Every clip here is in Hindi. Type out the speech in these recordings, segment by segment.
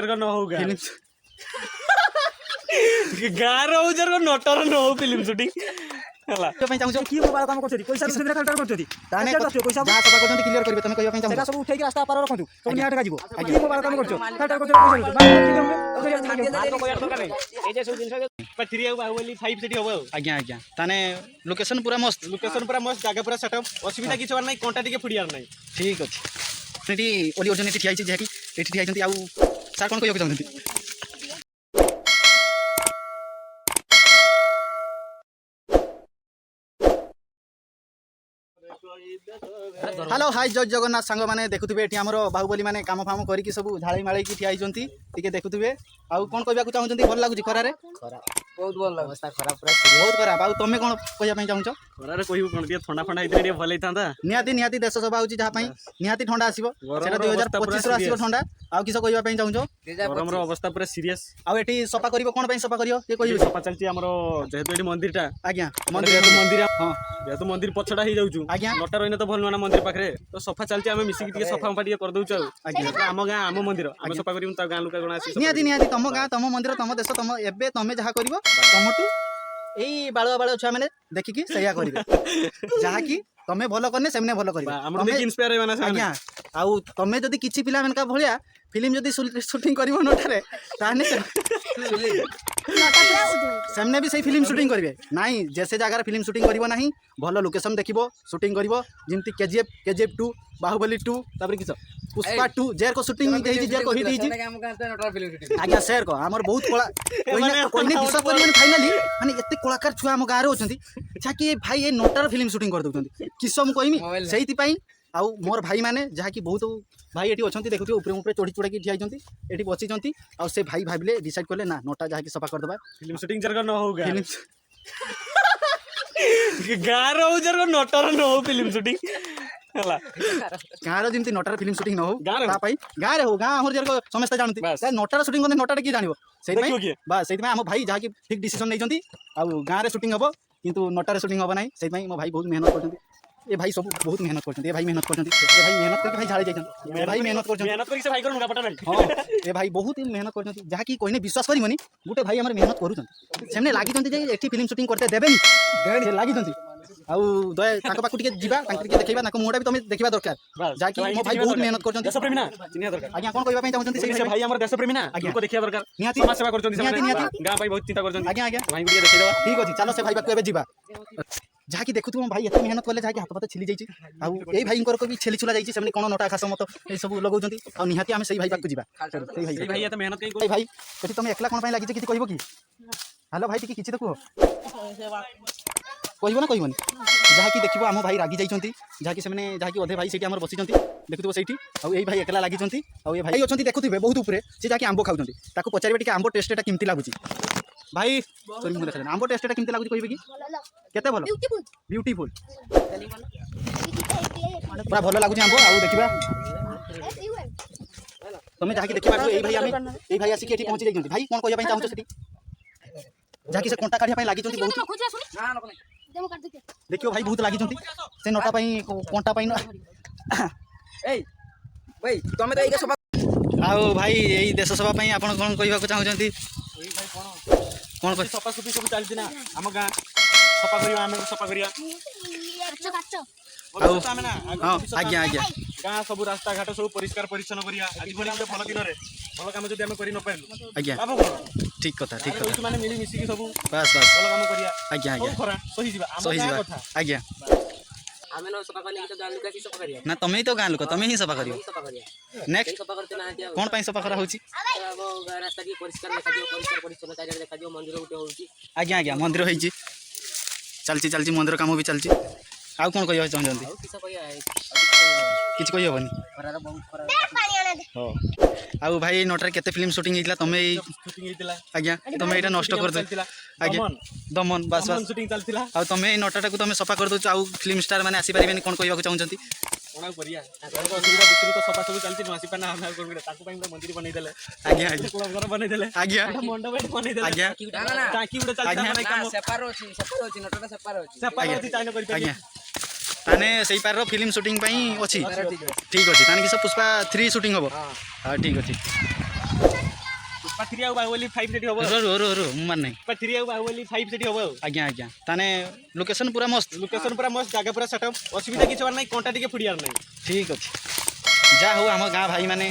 न होगा गाँव रोजर नटर न हो फिल्म शूटिंग हला पे चाहू कि मोबाइल काम करछथि पैसा सुविधा कलेक्टर करछथि ताने पैसा जहा सभा करछथि क्लियर करबे तमे कहबा पे चाहू सेटा सब उठै के रास्ता पार रखंतु सब निया टका जीवो कि मोबाइल काम करछो कलेक्टर करछो पैसा ए जे सब दिन पथरी आ बाहुबली 5 सिटी होबो आज्ञा आज्ञा ताने लोकेशन पूरा मस्त जागा पूरा सेटअप असुविधा किछ बार नै कोंटा टिके फुडियार नै ठीक अछि नेटी ओली ओजन नेटी ठियाई जे कि एठी ठियाई जंती आउ सर कोन कहयो चाहथि हेलो हाय जय जगन्नाथ सांग माने देखुथिबे एठी हमरो बाहुबली माने काम फाम करी कि सब झाळी माळी की ठियाई जंती टिके देखुथिबे आउ कोन कहबा को चाहउजंती भल लागुची खरा रे खरा बहुत भल लागो अवस्था खराब पूरा बहुत खराब आउ तमे कोन कहया पई चाहउछ खरा रे कहिबो कोन दिया ठंडा ठंडा इतरे भल हेतांता निहाती देश सभा होची जहा पई निहाती ठंडा आसीबो सेटा 2025 रो आसीबो ठंडा आउ किस कहबा पई चाहउछ गरम रो अवस्था पूरा सीरियस आउ एठी सफा करिवो कोन पई सफा करियो के कहिबे सफा चलची हमरो जेहेतु एठी मंदिरटा आज्ञा मंदिर हां जेहेतु मंदिर पछडा ही जाउछु आज्ञा नटा रहिने तो भल ना मंदिर पाखरे तो सफा चलची आमे मिसिकी टिके सफा फाडी कर दउछु आज्ञा आम गां आम मंदिर आमे सफा करिम त गां लोका गण आसी निहाती तम गां तम मंदिर तम देश तम एबे तमे जहा करिवो तमटू एई बाळुआ छुआ माने देखिकी सैया करिवे जहा की तमे भलो करने सेमने भलो करिवे हमर देखि इंस्पायर होना से आज्ञा आउ तमे जदी किछि पिला मनका भलिया फिल्म जदी शूटिंग करिवो नटारे ताने सेमने भी सही फिल्म शूटिंग करिवे नाही जैसे जगह फिल्म शूटिंग करिवो नाही भलो location देखिवो shooting करिवो Jinti KGF 2 Baahubali 2 तापर किछ पुष्पा 2 जेर को शूटिंग देहि जेर को हिट हिजी आज्ञा शेयर को हमर बहुत कोला कोइने विश्वास करिवो फाइनली माने एते कलाकार छुआ हम गारे होचंती जाकी भाई ए नोटार फिल्म शूटिंग कर दउचंती किसो म कहिमी सेहिति पई आउ मोर भाई माने जहा कि बहुत भाई एठी अछंती देखुथि ऊपर ऊपर चोड़ी चोड़ा की ठियाइचंती एठी बसिचंती आउ से भाई भाबिले डिसाइड करले ना नोटा जहा कि सफा कर दबा फिल्म शूटिंग जरगा न होगा गाँव रोजर नटर न हो फिल्म शूटिंग हला गाँव जिमती नटार फिल्म शूटिंग न हो ता पई गाँ रे हो गाँ हमर जर समस्त जानती नटार शूटिंग करने नटार की जानिबो सेहि पई बा सेहि पई हम भाई जहा कि ठीक डिसीजन नैचंती आउ गाँ रे शूटिंग हबो किंतु नटार शूटिंग हबो नाही सेहि पई मो भाई बहुत मेहनत करचंती ए भाई सब बहुत मेहनत करचंती ए भाई मेहनत करचंती ए भाई मेहनत करके भाई झाड़ी जाइछन ए भाई मेहनत करके भाई करनु पटा नहीं हां ए भाई बहुत ही मेहनत करचंती जहा कि कोइने विश्वास करिवनी गुटे भाई हमर मेहनत करूचंती सेमने लागिचंती जे एठी फिल्म शूटिंग करते देबेनी से लागिचंती आउ दय ताको पाकु टिके जिबा तांक टिके देखैबा ताको मोडा भी तमे देखिबा दरकार जा कि मो भाई बहुत मेहनत करचंती देश प्रेमी ना चिन्हा दरकार आज्ञा कोन कहबा पई चाहचंती से भाई हमर देश प्रेमी ना को देखिया दरकार निहाती समाज सेवा करचंती निहाती गाँ भाई बहुत चिंता करचंती आज्ञा आज्ञा भाई गुडिया देखै दवा ठीक अछि चलो से भाई बाकु एबे जिबा जहा कि देखु भाई एते मेहनत करले जहा कि हाथ पात छिली जाइछि आउ एई भाई को भी छेली छुला जाइछि सेमने कोन नोटा खास मत ए सब लगौचंती आ निहाती हम सही भाई बाकु जिबा सही भाई एते मेहनत कई भाई कथि तमे एकला कोन पई लागि किछि कहबो की हेलो भाई टिके किछि देखो कहबो ना कहबोनी जहा कि देखिबो हम भाई रागी जाइछंती जहा कि सेमने जहा कि अधे भाई सेठी हमर बसिछंती देखुथबो सेठी आ एई भाई एकला लागिछंती आ ए भाई अछंती देखुथबे बहुत ऊपरे से जहा कि आंबो खाउछंती ताको पचारिबे टिके आंबो टेस्ट एटा किमती लागुची भाई सॉरी मुझे देखा आंबो टेस्ट एटा किमती लागुची कहबे की केते भलो ब्यूटीफुल पूरा भलो लागुची आंबो आ देखिबा तमे जहा कि देखिबा एई भाई आमे एई भाई आसी के एठी पहुंची जाइछंती भाई कोन कहया पई चाहउछ सेठी जहा कि से कोंटा काढिया पई लागिछंती बहुत देखियो भाई बहुत लागिछंती से नोटा पई कोंटा पई ए भाई तमे तो एके सभा आओ भाई एई देश सभा पई आपण कोन कहबा को चाहउछंती एई भाई कोन कह सफा सुफी सब चलती ना हम गाँ सफा करिया आमे सफा करिया हां आज्ञा आज्ञा गाँ सब रास्ता घाट सब परिष्कार परिच्छन्न करिया आज भली गोटे भल दिन रे भल काम जदी आमे करि न पाइलु आज्ञा लाभ कोन ठीक कथा माने मिली मिसी के सब बस भल काम करिया आज्ञा आज्ञा खरा सही जीवा हम कथा आज्ञा आमे न सफा करले तो गां लोक की सफा करिया ना तमे ही तो गां लोक तमे ही सफा करियो सफा करिया नेक्स्ट सफा करते ना दिया कोन पई सफा करा होची अब रास्ता की परिष्कार देखा दियो परिष्कार परिच्छन्न चारिया देखा दियो मंदिर उठे होची आज्ञा आज्ञा मंदिर होईची चलची मंदिर काम भी चलची आउ कोन कहय चाहजंती आउ किसा कहिया किछ कहय होबनी खरार बहुत खरार हो आउ भाई नोटर केते फिल्म शूटिंग हितला तमे शूटिंग हितला आज्ञा तमे एटा नष्ट कर दो आज्ञा दमन बस बस शूटिंग चलतिला आउ तमे नोटाटा को तमे सफा कर दो आउ फिल्म स्टार माने आसी परिबेनी कोन कहय को चाहजंती कोना करिया असुविधा बिस्तृत तो सफा सब चलती नसी पाना हम कोन करे ताकू पई मंदिर बनै देले आज्ञा आज्ञा क्लब घर बनै देले आज्ञा मंडप बनै देले आज्ञा ताकि उडे चलता भाई काम सेपार होची नटटा सेपार होची सेपार होची चाइना करि आज्ञा ताने सही पार फिल्म शूटिंग पई अछि ठीक अछि ताने कि सब पुष्पा 3 शूटिंग हबो हां ठीक अछि ପାଥିରି ଆଉ ବାହୁବଲି 5 ସେଠି ହବ रो रो रो मान नहीं ପାଥିରି ଆଉ ବାହୁବଲି 5 ସେଠି ହବ आज्ञा आज्ञा ताने लोकेशन पूरा मस्त लोकेशन पूरा मस्त जागा पूरा सेटअप असुविधा किछ बार नहीं कंटा टिके फुडियार नहीं ठीक अच्छे जा हो आम गाँ भाई माने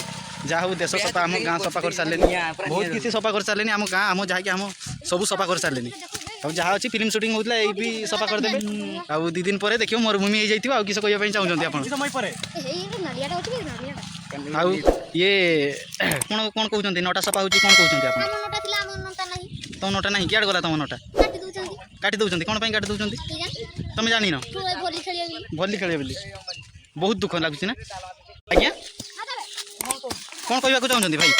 जा हो देश सफा आम गाँ सफा कर सारे बहुत किसी सफा कर सारे आम गाँ आम जहाँकि आम सब सफा कर सारे अब जहाँ अच्छी फिल्म शूटिंग होता है भी सफा करदेवे आ 2 दिन पर देखिए मरुभूमि हो जाइए आ किस कहना चाहते आप समय पर आउ ये कौन कौन कहते नटा सफा होती कौन कहते आप तुम नटा ना क्या गला तुम नटा काटी दौरान कौन काटी दौरान तुम जान भली खेल बोली बहुत दुख लगुच ना आज्ञा कौन कहवाक चाहते भाई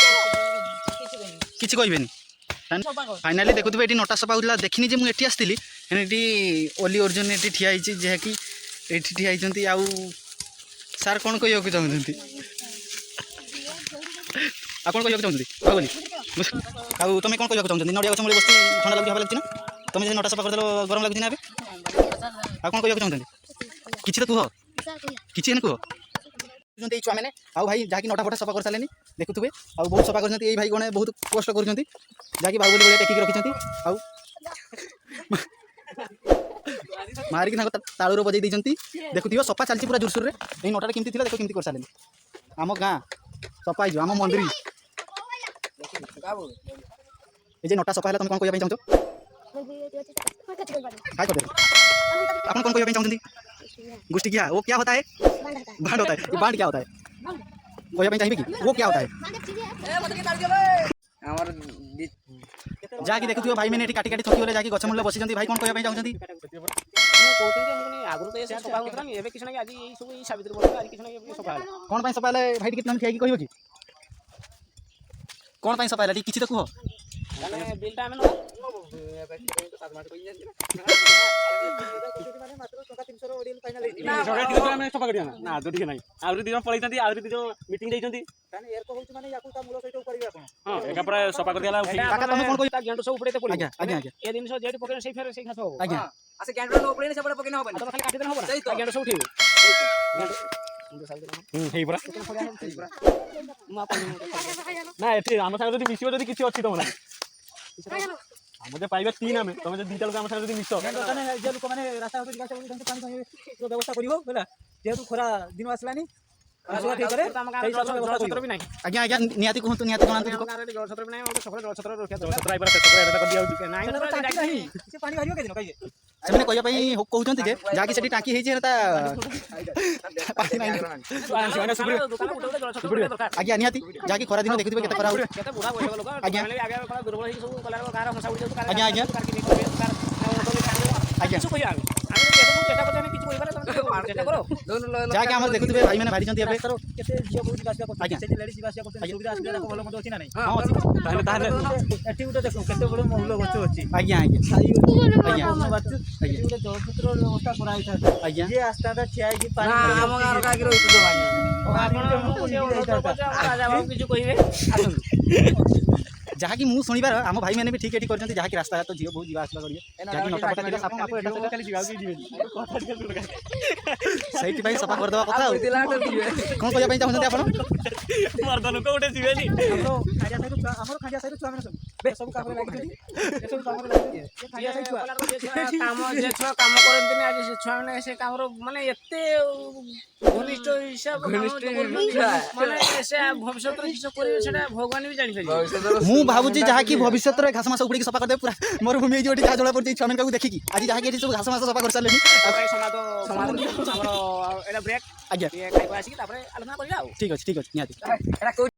किसी कहबे फाइनाली देखुए ये नटा सफा होता देखनी जे मुझे आसती ये ओली अर्जुन ये ठिया जहाँकि ये ठिया आउ सार कौन कहवाक चाहते आप कौन कहवाक चाहते बोली आउ तुम कौन कहवाक चाहते नड़िया गच मूल बस ठंडा लगे हवा लगे ना तुम जो नटा सफा करदेल गरम लगुच ना आ कौन कहवाक चाहते किसी तो कह किसी कह छुआ मैंने आउ भाई जहाँकि नटा फटा सफा कर सारे देखुए आ बहुत सफा कर भाई गणे बहुत कष्ट कर जहाँकि बाहुबली भाई टेकिक रखिंट आउ मारिक तालुर बजे देखुए सफा चलती पूरा जोरसोर में ये नटा केमती थी देखो केमती कर सारे आम गाँ सफा हो आम मंदिर ये नटा सफा है तुम कौन कहना चाहो आप कौन कहना चाहते गोष्ठी क्या वो क्या होता है बांड होता है ये बांड क्या होता है कहना चाहिए कि वो क्या होता है जाकि देखुए भाई मैंने काटी काटी थकी जाकि गछ मूल्य बसी भाई कौन कहना चाहते कौन सफा है भाई टिके तुम ठिया कह कि कौन सफा है किसी तो कह सफा करिया ना आज ठीक नहीं आउरी दिन पळैतंती आउरी दिन मीटिंग जाइतंती ताने एरको होउछ माने याकू ता मूल सहित करिया कोन हां एका पर सफा कर दियाला काका तुम कोन कोइ गेंड सब उपरेते पड़ो आज्ञा आज्ञा आज्ञा ए दिन सो जेडी पकरे सेई फेर सेई खास हो आज्ञा आसे गेंड नो उपरे से बडे पकने होबा तो खाली काटी देन होबा ना गेंड सब उठेबे हेई बरा ना एठी हम संग जदी मिसियो जदी किछि अछि तमना आमजे पाइबे 3 आमे तमे जे दुईटा लोक हम संग जदी मिसो तने जे लोक माने रास्ता होते जिगा सब पानी पानी व्यवस्था करिवो होला जेतु खरा दिन आसलानी आसवा ठीक करे सेई सब व्यवस्था छत्र भी नाही आज्ञा आज्ञा नियाती कहंतु नियाती कोनांतु जल छत्र भी नाही सकले जल छत्र रखिया जल छत्र आइबरा छत्र एटा कर दिया नाही से पानी भारियो के दिन कहिए सेमने कहया पई कहउचंती जे जाकी सेठी टाकी हेई जे ता पानी नाही आज्ञा नियाती जाकी खरा दिन देखिथिबे केते खरा केते बुढा होय लोक आज्ञा आगे दुर्बल हेई सब कलार कार हंसा उडी जाउ आज्ञा आज्ञा आज्ञा सु कहिया आमे चेष्टा करते किछ कहिबारे तुम चेष्टा करो जाके हम देखुथिबे भाई माने भारी चंती एबे केते जियो बहुत जिबासिया करते से लेडीज जिबासिया करते सुविधा असुविधा को भलो मत अछि ना नहीं हां अछि ताहले ताहले एठी उते देखो केते बडो मौल गछ अछि आज्ञा आज्ञा आज्ञा बात एठी उते जलपुत्र व्यवस्था कराई था आज्ञा जे आस्था ता छिया कि पानी हम गार का गिरो इतो बानी आपण राजा बाबू किछ कहिबे आसन जहाँ कि मुझे शुणिबार आम भाई मैंने भी ठीक कर जहाँ कि रास्ता तो झील बहुत जीवा आसला करिए जहाँ नटा फटा थे साफ से सफा करदे कथा कौन कहना चाहते आप मर्दन को गोटे जीवेनी खाजा साइड छुआ मैंने सब काम लगे सब काम लगे काम जे छुआ काम करते आज से छुआ मैंने से काम माने एते घनिष्ठ हिसाब माने से भविष्य किछ करे सेटा भगवान भी जानि पारि मु भाबुची जहाँ कि भविष्य घास मास उड़ी सफा करदे पूरा मरुभूमि जो जहाँ जला पड़ी छुआ मैंने देखिकी आज जहाँ कि सब घास मास सफा कर सारे ब्रेक आज्ञा ठीक अच्छे निहाती